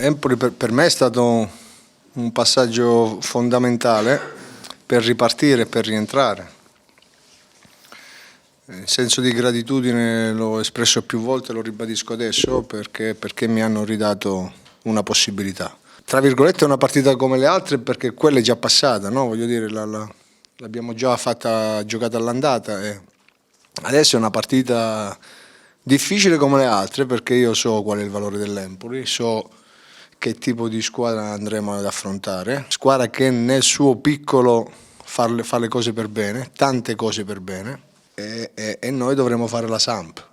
Empoli per me è stato un passaggio fondamentale per ripartire e per rientrare. Il senso di gratitudine l'ho espresso più volte, lo ribadisco adesso perché mi hanno ridato una possibilità. Tra virgolette è una partita come le altre perché quella è già passata, no? Voglio dire, l'abbiamo già fatta giocata all'andata e adesso è una partita difficile come le altre perché io so qual è il valore dell'Empoli, so che tipo di squadra andremo ad affrontare, squadra che nel suo piccolo fa le cose per bene, tante cose per bene e noi dovremo fare la Samp,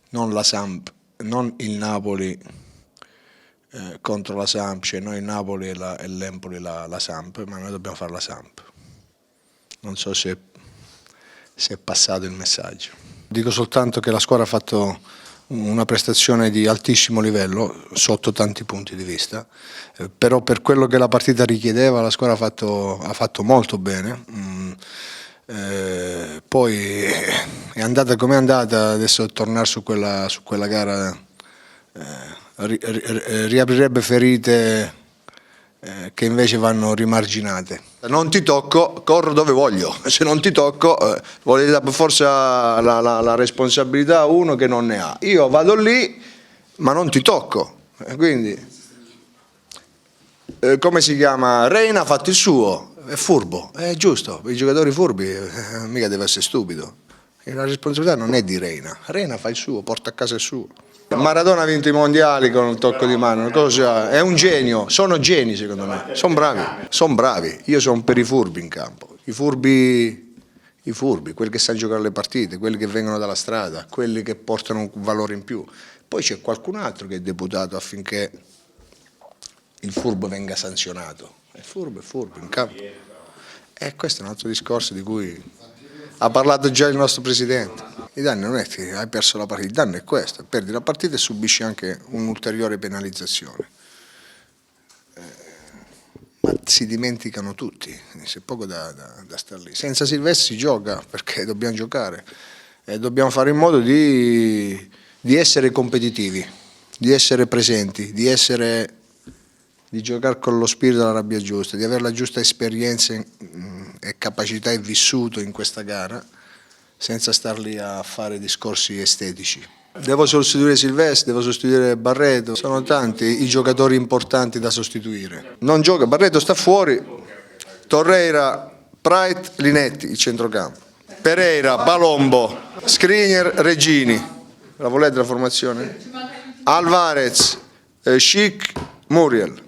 non la Samp, non il Napoli contro la Samp, cioè noi il Napoli e l'Empoli la Samp, ma noi dobbiamo fare la Samp. Non so se è passato il messaggio. Dico soltanto che la squadra ha fatto una prestazione di altissimo livello sotto tanti punti di vista, però per quello che la partita richiedeva la squadra ha fatto molto bene. Poi è andata come è andata, adesso tornare su quella gara riaprirebbe ferite che invece vanno rimarginate. Non ti tocco, corro dove voglio, se non ti tocco vuol dire forse la responsabilità a uno che non ne ha. Io vado lì ma non ti tocco, quindi come si chiama? Reina ha fatto il suo, è furbo, è giusto, i giocatori furbi mica deve essere stupido. La responsabilità non è di Reina, Reina fa il suo, porta a casa il suo. Maradona ha vinto i mondiali con un tocco di mano, è un genio, sono geni secondo me, sono bravi, io sono per i furbi in campo, i furbi, quelli che sanno giocare le partite, quelli che vengono dalla strada, quelli che portano un valore in più. Poi c'è qualcun altro che è deputato affinché il furbo venga sanzionato, è furbo in campo. E questo è un altro discorso di cui ha parlato già il nostro Presidente. Il danno non è che hai perso la partita, il danno è questo, perdi la partita e subisci anche un'ulteriore penalizzazione. Ma si dimenticano tutti, c'è poco da stare lì. Senza Silvestri si gioca perché dobbiamo giocare e dobbiamo fare in modo di essere competitivi, di essere presenti, di giocare con lo spirito della rabbia giusta, di avere la giusta esperienza e capacità e vissuto in questa gara, senza star lì a fare discorsi estetici. Devo sostituire Silvestri, devo sostituire Barreto, sono tanti i giocatori importanti da sostituire. Non gioca, Barreto sta fuori, Torreira, Pride, Linetti, il centrocampo. Pereira, Palombo, Skriniar, Regini. La volete la formazione? Alvarez, Schick, Muriel.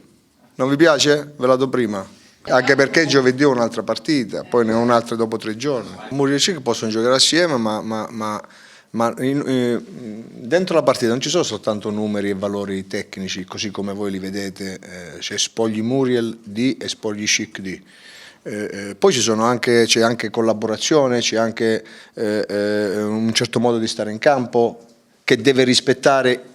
Non vi piace? Ve la do prima. Anche perché giovedì ho un'altra partita, poi ne ho un'altra dopo 3 giorni. Muriel e Schick possono giocare assieme, ma dentro la partita non ci sono soltanto numeri e valori tecnici, così come voi li vedete, c'è spogli Muriel D e spogli Schick D. Poi c'è anche collaborazione, c'è anche un certo modo di stare in campo che deve rispettare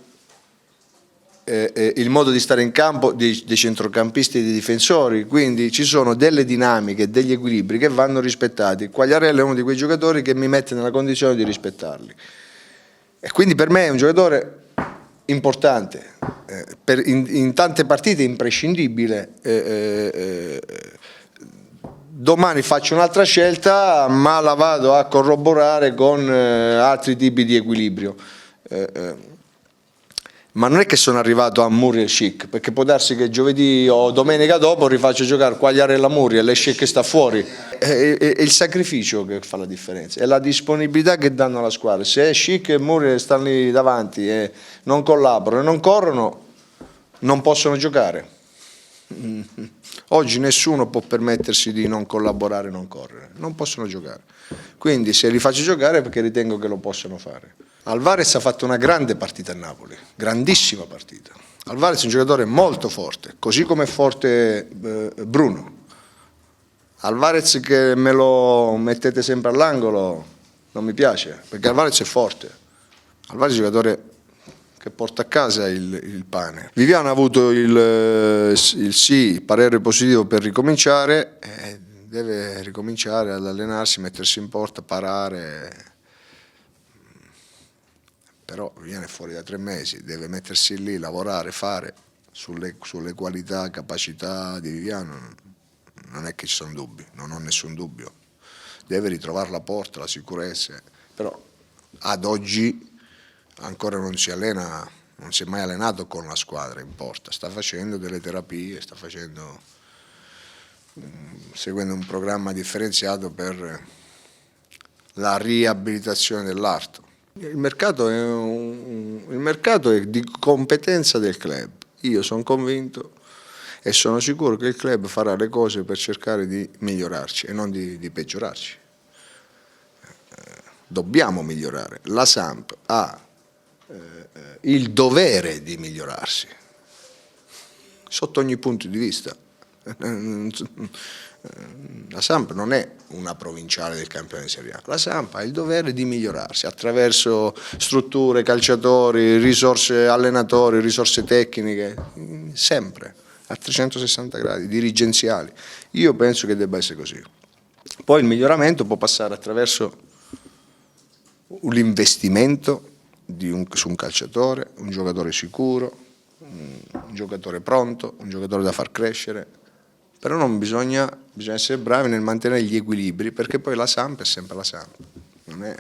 il modo di stare in campo dei centrocampisti e dei difensori, quindi ci sono delle dinamiche, degli equilibri che vanno rispettati. Quagliarella è uno di quei giocatori che mi mette nella condizione di rispettarli e quindi per me è un giocatore importante, in tante partite imprescindibile. Domani faccio un'altra scelta ma la vado a corroborare con altri tipi di equilibrio. Ma non è che sono arrivato a Muriel e Schick, perché può darsi che giovedì o domenica dopo rifaccio giocare Quagliarella Muriel e Schick sta fuori. È il sacrificio che fa la differenza, è la disponibilità che danno alla squadra. Se Schick e Muriel stanno lì davanti e non collaborano e non corrono, non possono giocare. Oggi nessuno può permettersi di non collaborare e non correre, non possono giocare. Quindi se li faccio giocare è perché ritengo che lo possano fare. Alvarez ha fatto una grande partita a Napoli, grandissima partita. Alvarez è un giocatore molto forte, così come è forte Bruno. Alvarez che me lo mettete sempre all'angolo non mi piace, perché Alvarez è forte. Alvarez è un giocatore che porta a casa il pane. Viviano ha avuto il parere positivo per ricominciare, deve ricominciare ad allenarsi, mettersi in porta, parare. però viene fuori da 3 mesi, deve mettersi lì, lavorare, fare sulle qualità, capacità di Viviano, non è che ci sono dubbi, non ho nessun dubbio, deve ritrovare la porta, la sicurezza, però ad oggi ancora non si allena, non si è mai allenato con la squadra in porta, sta facendo delle terapie, seguendo un programma differenziato per la riabilitazione dell'arto. Il mercato è di competenza del club. Io sono convinto e sono sicuro che il club farà le cose per cercare di migliorarci e non di peggiorarci. Dobbiamo migliorare. La Samp ha il dovere di migliorarsi sotto ogni punto di vista. La Samp non è una provinciale del campione di Serie A, la Samp ha il dovere di migliorarsi attraverso strutture, calciatori, risorse allenatori, risorse tecniche, sempre a 360 gradi, dirigenziali. Io penso che debba essere così. Poi il miglioramento può passare attraverso l'investimento su un calciatore, un giocatore sicuro, un giocatore pronto, un giocatore da far crescere, però non bisogna essere bravi nel mantenere gli equilibri, perché poi la Samp è sempre la Samp, non è